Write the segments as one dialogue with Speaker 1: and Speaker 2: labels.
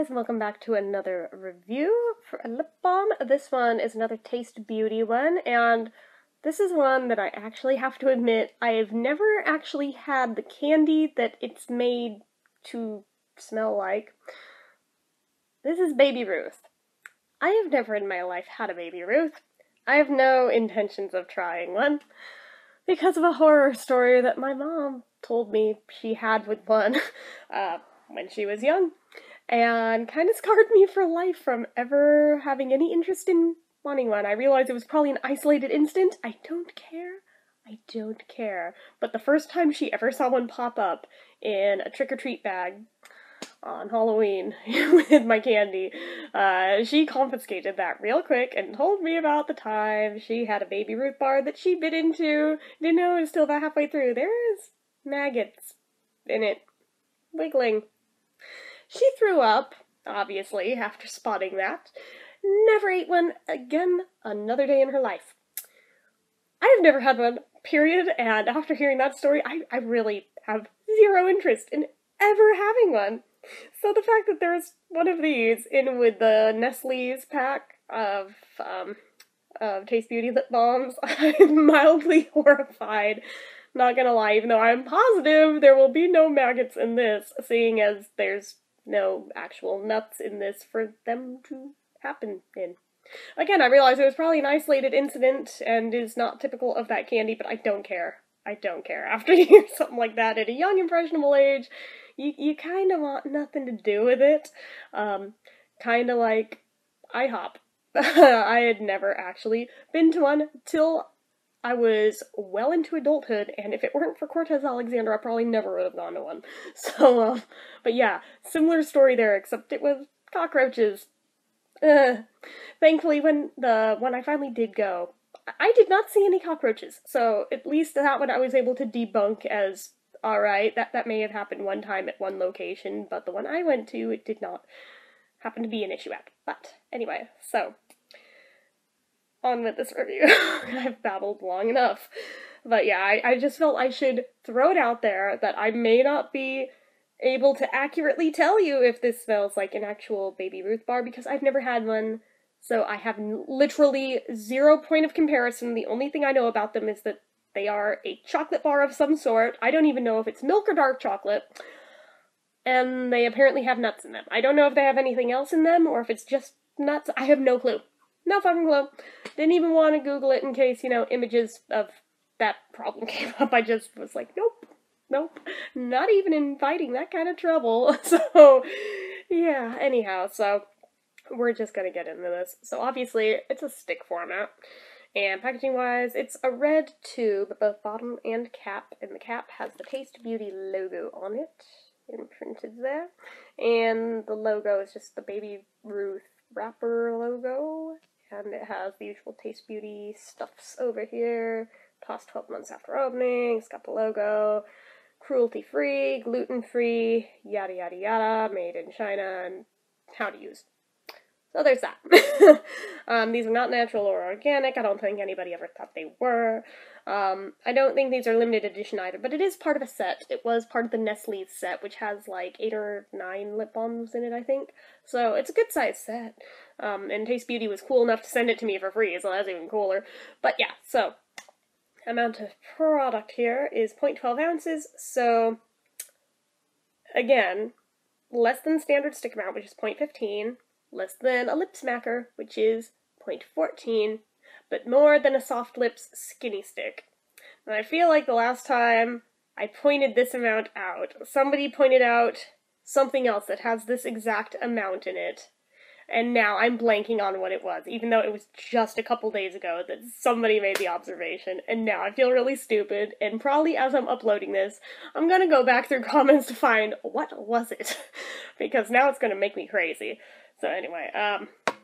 Speaker 1: guys, and welcome back to another review for a lip balm. This one is another Taste Beauty one, and this is one that I actually have to admit I've never actually had the candy that it's made to smell like. This is Baby Ruth. I have never in my life had a Baby Ruth. I have no intentions of trying one because of a horror story that my mom told me she had with one when she was young, and kind of scarred me for life from ever having any interest in wanting one. I realized it was probably an isolated incident. I don't care. I don't care. But the first time she ever saw one pop up in a trick-or-treat bag on Halloween with my candy, she confiscated that real quick and told me about the time she had a Baby Ruth bar that she bit into. Didn't know it was still about halfway through. There's maggots in it, wiggling. She threw up, obviously, after spotting that. Never ate one again another day in her life. I have never had one, period, and after hearing that story, I really have zero interest in ever having one. So the fact that there's one of these in with the Nestle's pack of Taste Beauty lip balms, I'm mildly horrified. Not gonna lie, even though I'm positive there will be no maggots in this, seeing as there's no actual nuts in this for them to happen in. Again, I realize it was probably an isolated incident and is not typical of that candy, but I don't care. I don't care. After you hear something like that at a young, impressionable age, you kind of want nothing to do with it. Kind of like IHOP. I had never actually been to one till I was well into adulthood, and if it weren't for Cortez Alexander, I probably never would have gone to one. So, but yeah, similar story there, except it was cockroaches. Thankfully, when I finally did go, I did not see any cockroaches, so at least that one I was able to debunk as, alright, that may have happened one time at one location, but the one I went to, it did not happen to be an issue at. But, anyway, so on with this review. I've babbled long enough. But yeah, I just felt I should throw it out there that I may not be able to accurately tell you if this smells like an actual Baby Ruth bar, because I've never had one, so I have literally zero point of comparison. The only thing I know about them is that they are a chocolate bar of some sort. I don't even know if it's milk or dark chocolate. And they apparently have nuts in them. I don't know if they have anything else in them, or if it's just nuts. I have no clue. No fucking clue. Didn't even want to Google it in case, images of that problem came up. I just was like, nope. Not even inviting that kind of trouble. So, yeah, anyhow, so we're just gonna get into this. So obviously, it's a stick format. And packaging-wise, it's a red tube, both bottom and cap, and the cap has the Taste Beauty logo on it, imprinted there. And the logo is just the Baby Ruth wrapper logo. And it has the usual Taste Beauty stuffs over here. Tossed 12 months after opening. It's got the logo. Cruelty-free, gluten-free, yada yada yada, made in China, and how to use. So there's that. These are not natural or organic. I don't think anybody ever thought they were. I don't think these are limited edition either, but it is part of a set. It was part of the Nestle's set, which has like 8 or 9 lip balms in it, I think. So it's a good size set. And Taste Beauty was cool enough to send it to me for free, so that's even cooler. But yeah, so amount of product here is 0.12 ounces, so again, less than standard stick amount, which is 0.15, less than a lip smacker, which is 0.14, but more than a soft lips skinny stick. And I feel like the last time I pointed this amount out, somebody pointed out something else that has this exact amount in it. And now I'm blanking on what it was, even though it was just a couple days ago that somebody made the observation, and now I feel really stupid, and probably as I'm uploading this, I'm gonna go back through comments to find what was it, because now it's gonna make me crazy. So anyway, yeah, I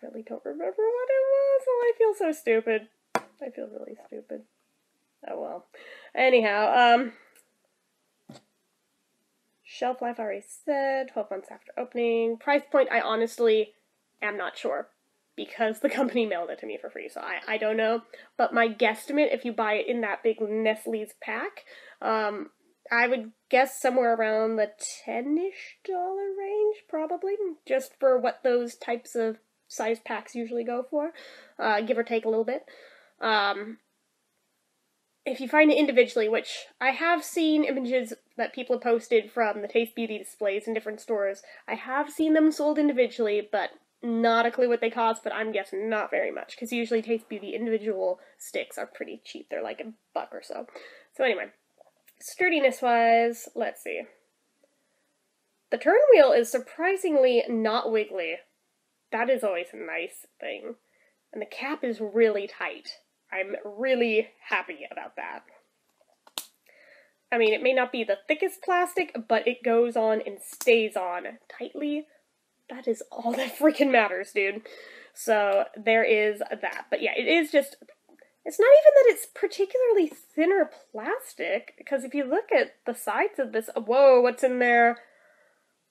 Speaker 1: really don't remember what it was, oh, I feel so stupid. I feel really stupid. Oh well. Anyhow, shelf life, I already said, 12 months after opening. Price point, I honestly am not sure, because the company mailed it to me for free, so I don't know. But my guesstimate, if you buy it in that big Nestle's pack, I would guess somewhere around the $10-ish range, probably, just for what those types of size packs usually go for, give or take a little bit. If you find it individually, which I have seen images that people have posted from the Taste Beauty displays in different stores, I have seen them sold individually, but not a clue what they cost, but I'm guessing not very much, because usually Taste Beauty individual sticks are pretty cheap. They're like $1 or so. So anyway, sturdiness-wise, let's see. The turn wheel is surprisingly not wiggly. That is always a nice thing. And the cap is really tight. I'm really happy about that. I mean, it may not be the thickest plastic, but it goes on and stays on tightly. That is all that freaking matters, dude. So there is that. But yeah, it is just, it's not even that it's particularly thinner plastic, because if you look at the sides of this, whoa, what's in there?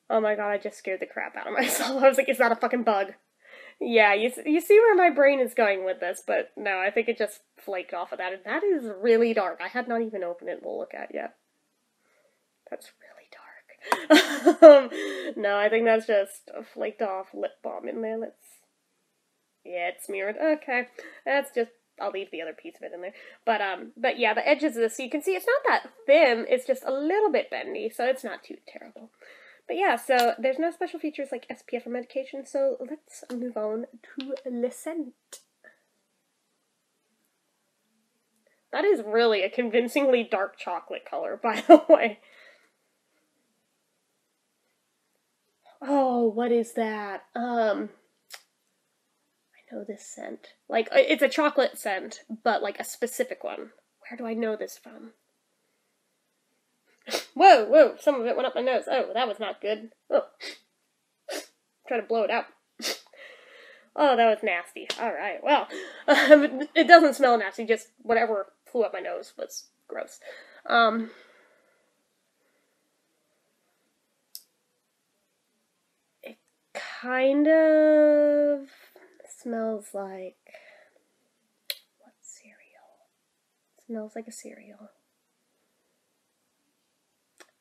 Speaker 1: Oh my god, I just scared the crap out of myself. I was like, is that a fucking bug? Yeah, you see where my brain is going with this, but no, I think it just flaked off of that, and that is really dark. I had not even opened it to look at yet. That's really dark. No, I think that's just a flaked off lip balm in there. Yeah, it's smeared. Okay, that's just, I'll leave the other piece of it in there. But yeah, the edges of this, so you can see it's not that thin, it's just a little bit bendy, so it's not too terrible. But yeah, so there's no special features like SPF or medication, so let's move on to Le Scent. That is really a convincingly dark chocolate color, by the way. Oh, what is that? I know this scent. Like, it's a chocolate scent, but like a specific one. Where do I know this from? Whoa, whoa, some of it went up my nose. Oh, that was not good. Oh. Try to blow it out. Oh, that was nasty. Alright, well, it doesn't smell nasty, just whatever flew up my nose was gross. It kind of smells like, what cereal? It smells like a cereal.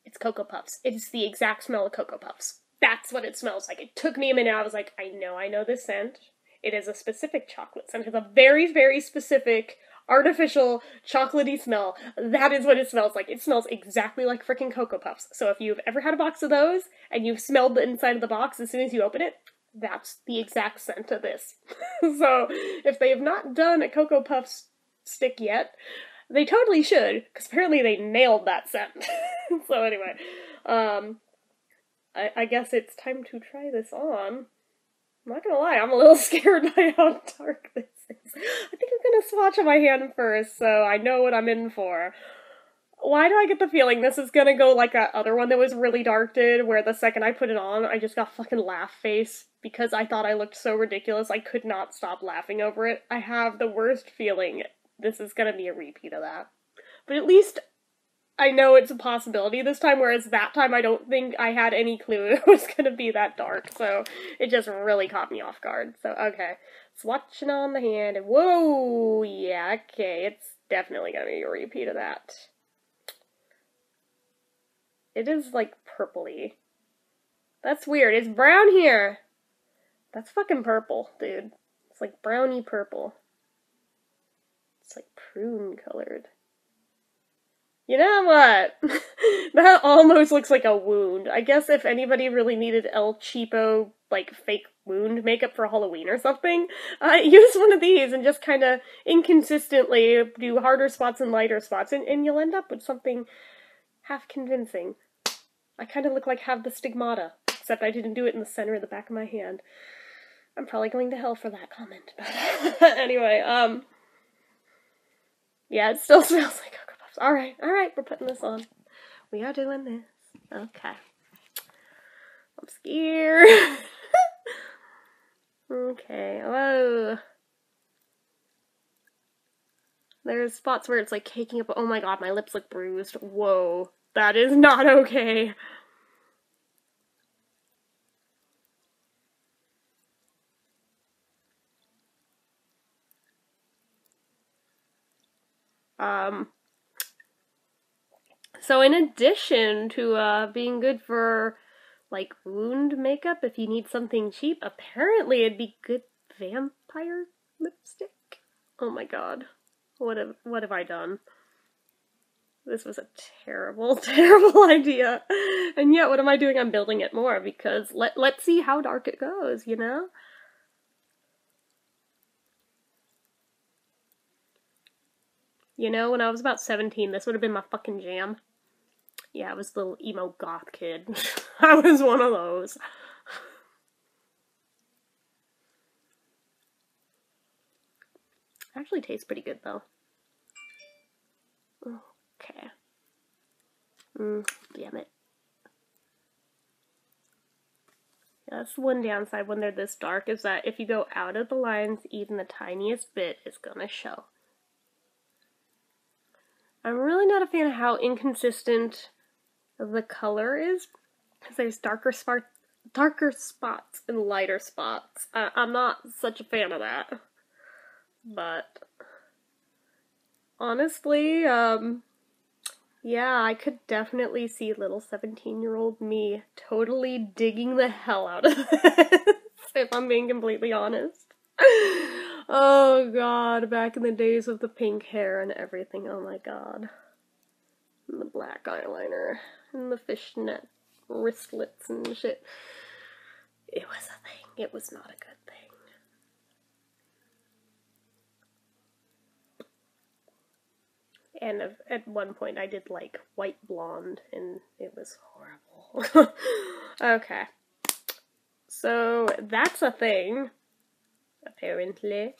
Speaker 1: It's Cocoa Puffs. It's the exact smell of Cocoa Puffs. That's what it smells like. It took me a minute. I was like, I know this scent. It is a specific chocolate scent. It has a very, very specific, artificial, chocolatey smell. That is what it smells like. It smells exactly like freaking Cocoa Puffs. So if you've ever had a box of those, and you've smelled the inside of the box as soon as you open it, that's the exact scent of this. So if they have not done a Cocoa Puffs stick yet, they totally should, because apparently they nailed that scent. So anyway, I guess it's time to try this on. I'm not gonna lie, I'm a little scared by how dark this is. I think I'm gonna swatch on my hand first, so I know what I'm in for. Why do I get the feeling this is gonna go like that other one that was really dark did, where the second I put it on, I just got fucking laugh face, because I thought I looked so ridiculous, I could not stop laughing over it. I have the worst feeling this is gonna be a repeat of that. But at least I know it's a possibility this time, whereas that time I don't think I had any clue it was gonna be that dark, so it just really caught me off guard. So, okay. Swatching on the hand, and whoa! Yeah, okay, it's definitely gonna be a repeat of that. It is, like, purpley. That's weird. It's brown here! That's fucking purple, dude. It's like browny purple. It's like prune colored. You know what? That almost looks like a wound. I guess if anybody really needed El Cheapo, like, fake wound makeup for Halloween or something, use one of these and just kind of inconsistently do harder spots and lighter spots, and you'll end up with something half convincing. I kind of look like Have the Stigmata, except I didn't do it in the center of the back of my hand. I'm probably going to hell for that comment. But anyway, yeah, it still smells like Cocoa Puffs. Alright, we're putting this on. We are doing this. Okay. I'm scared. Okay, whoa. There's spots where it's like caking up. Oh my god, my lips look bruised. Whoa. That is not okay. So in addition to being good for like wound makeup, if you need something cheap, apparently it'd be good vampire lipstick. Oh my god. What have I done? This was a terrible, terrible idea. And yet, what am I doing? I'm building it more because let's see how dark it goes, you know? You know, when I was about 17, this would have been my fucking jam. Yeah, I was the little emo goth kid. I was one of those. Actually tastes pretty good, though. Okay. Damn it. Yeah, that's the one downside when they're this dark, is that if you go out of the lines even the tiniest bit, it's gonna show. I'm really not a fan of how inconsistent the color is, because there's darker spots and lighter spots. I'm not such a fan of that. But honestly, yeah, I could definitely see little 17-year-old me totally digging the hell out of this, if I'm being completely honest. Oh god, back in the days of the pink hair and everything, oh my god. And the black eyeliner, and the fishnet wristlets and shit. It was a thing. It was not a good thing. And at one point I did like white blonde, and it was horrible. Okay. So that's a thing, apparently.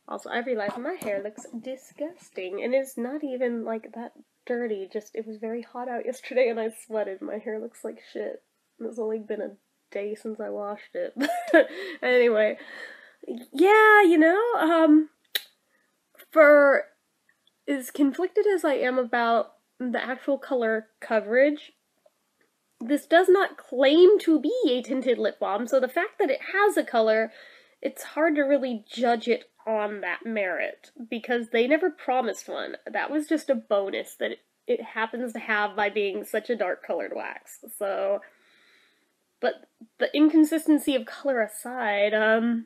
Speaker 1: Also, I realized my hair looks disgusting, and it's not even like that dirty, just it was very hot out yesterday and I sweated. My hair looks like shit. It's only been a day since I washed it. Anyway, yeah, you know, for as conflicted as I am about the actual color coverage, this does not claim to be a tinted lip balm, so the fact that it has a color, it's hard to really judge it on that merit, because they never promised one. That was just a bonus that it happens to have by being such a dark colored wax. So, but the inconsistency of color aside, not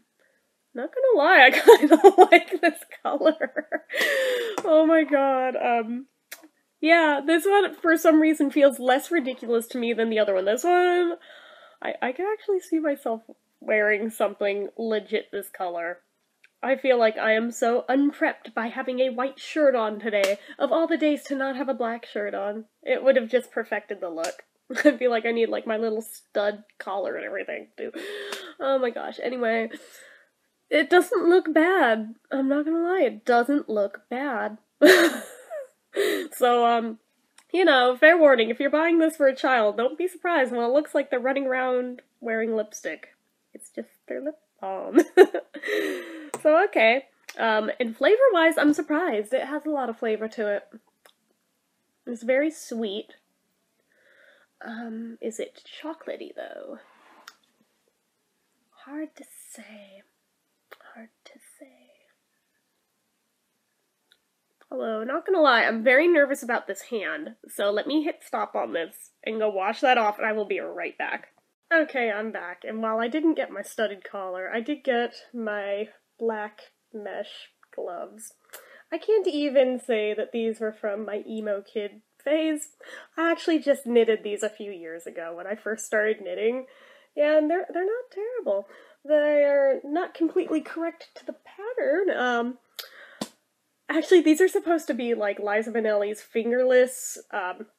Speaker 1: gonna lie, I kind of like this color. Oh my god, yeah, this one for some reason feels less ridiculous to me than the other one. This one, I can actually see myself wearing something legit this color. I feel like I am so unprepped by having a white shirt on today. Of all the days to not have a black shirt on. It would have just perfected the look. I feel like I need like my little stud collar and everything too. Oh my gosh, anyway. It doesn't look bad. I'm not gonna lie, it doesn't look bad. So, you know, fair warning, if you're buying this for a child, don't be surprised when it looks like they're running around wearing lipstick. It's just their lip balm. So, okay. And flavor-wise, I'm surprised. It has a lot of flavor to it. It's very sweet. Is it chocolatey, though? Hard to say. Hard to say. Although, not gonna lie, I'm very nervous about this hand, so let me hit stop on this and go wash that off, and I will be right back. Okay, I'm back, and while I didn't get my studded collar, I did get my black mesh gloves. I can't even say that these were from my emo kid phase. I actually just knitted these a few years ago when I first started knitting, and they're not terrible. They're not completely correct to the pattern. Actually, these are supposed to be like Liza Minnelli's fingerless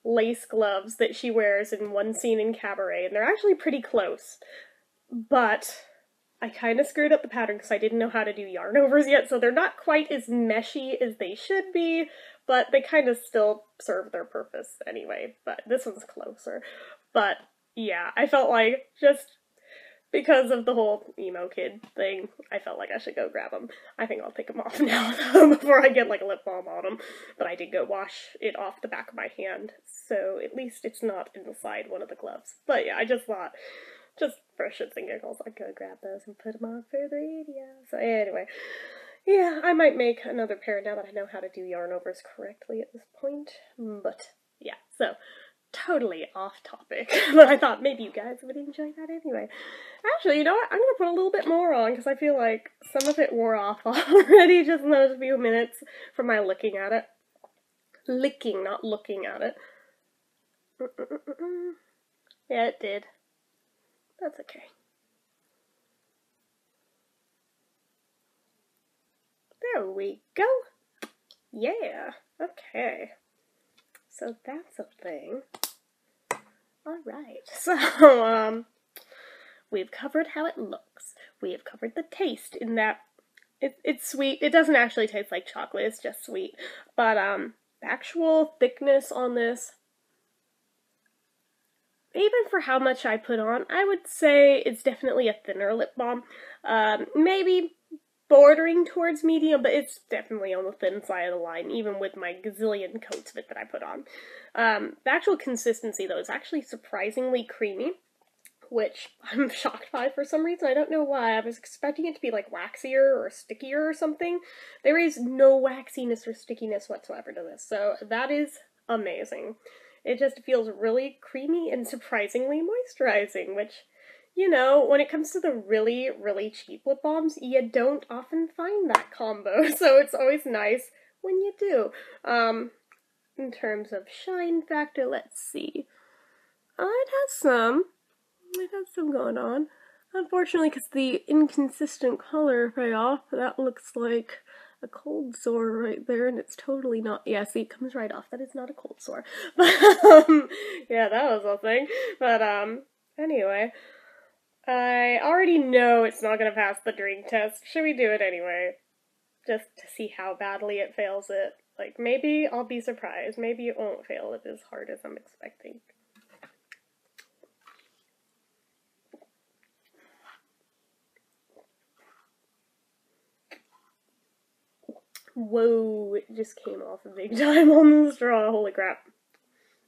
Speaker 1: lace gloves that she wears in one scene in Cabaret, and they're actually pretty close. But I kind of screwed up the pattern because I didn't know how to do yarn overs yet, so they're not quite as meshy as they should be, but they kind of still serve their purpose anyway. But this one's closer. But yeah, I felt like just because of the whole emo kid thing, I felt like I should go grab them. I think I'll take them off now, though, before I get like a lip balm on them. But I did go wash it off the back of my hand, so at least it's not inside one of the gloves. But yeah, I just thought, just for shits and giggles, I'd go grab those and put them on for the radio. So anyway, Yeah, I might make another pair now that I know how to do yarn overs correctly at this point. But yeah, so totally off topic. But I thought maybe you guys would enjoy that anyway. Actually, you know what? I'm gonna put a little bit more on because I feel like some of it wore off already just in those few minutes from my looking at it. Licking, not looking at it. Yeah, it did. That's okay. There we go. Yeah, okay. So that's a thing. Alright, so, we've covered how it looks. We have covered the taste in that it's sweet. It doesn't actually taste like chocolate, it's just sweet. But, the actual thickness on this, even for how much I put on, I would say it's definitely a thinner lip balm. Maybe bordering towards medium, but it's definitely on the thin side of the line, even with my gazillion coats of it that I put on. The actual consistency, though, is actually surprisingly creamy, which I'm shocked by for some reason. I don't know why. I was expecting it to be, like, waxier or stickier or something. There is no waxiness or stickiness whatsoever to this, so that is amazing. It just feels really creamy and surprisingly moisturizing, which, you know, when it comes to the really, really cheap lip balms, you don't often find that combo, so it's always nice when you do. In terms of shine factor, let's see. It has some going on. Unfortunately, because the inconsistent color payoff, that looks like a cold sore right there, and it's totally not. Yeah, see, it comes right off. That is not a cold sore. But, yeah, that was a thing. But, anyway. I already know it's not going to pass the drink test. Should we do it anyway? Just to see how badly it fails it. Like, maybe I'll be surprised. Maybe it won't fail it as hard as I'm expecting. Whoa, it just came off a big time on the straw. Holy crap.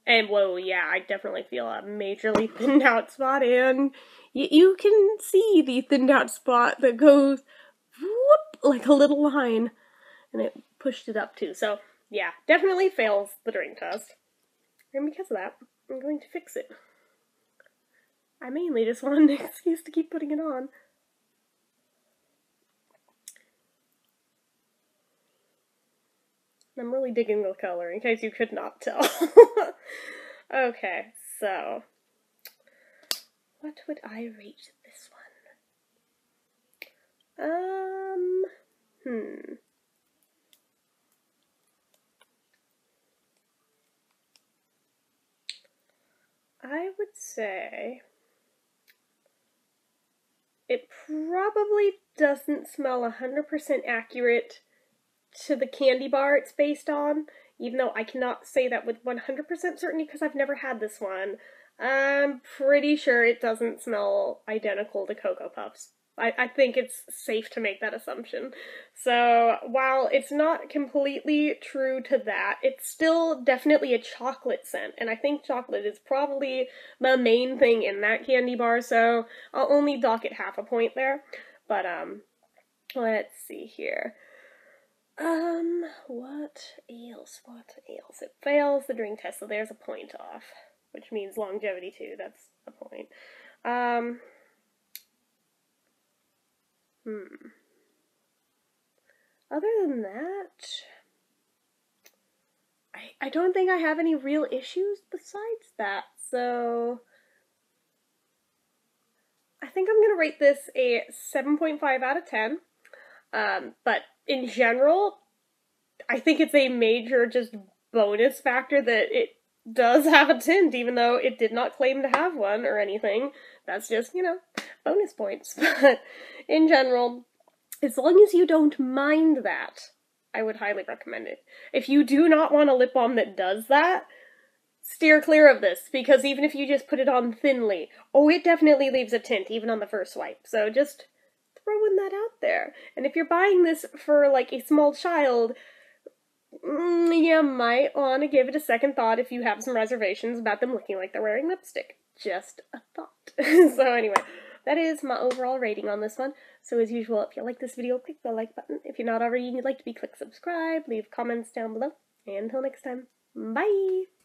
Speaker 1: And whoa, yeah, I definitely feel a majorly thinned out spot, and you can see the thinned out spot that goes whoop, like a little line, and it pushed it up too. So, yeah, definitely fails the drink test. And because of that, I'm going to fix it. I mainly just want an excuse to keep putting it on. I'm really digging the color, in case you could not tell. Okay, so what would I rate this one? I would say it probably doesn't smell 100% accurate to the candy bar it's based on, even though I cannot say that with 100% certainty because I've never had this one. I'm pretty sure it doesn't smell identical to Cocoa Puffs. I think it's safe to make that assumption. So, while it's not completely true to that, it's still definitely a chocolate scent, and I think chocolate is probably the main thing in that candy bar, so I'll only dock it half a point there. But, let's see here. What else? It fails the drink test, so there's a point off, which means longevity too, that's a point. Other than that, I don't think I have any real issues besides that, so I think I'm gonna rate this a 7.5 out of 10. But in general, I think it's a major just bonus factor that it does have a tint, even though it did not claim to have one or anything. That's just, you know, bonus points. But in general, as long as you don't mind that, I would highly recommend it. If you do not want a lip balm that does that, steer clear of this, because even if you just put it on thinly, it definitely leaves a tint, even on the first swipe. So just throwing that out there. And if you're buying this for, like, a small child, you might want to give it a second thought if you have some reservations about them looking like they're wearing lipstick. Just a thought. So anyway, that is my overall rating on this one. So as usual, if you like this video, click the like button. If you're not already and you'd like to be, click subscribe, leave comments down below. And until next time, bye!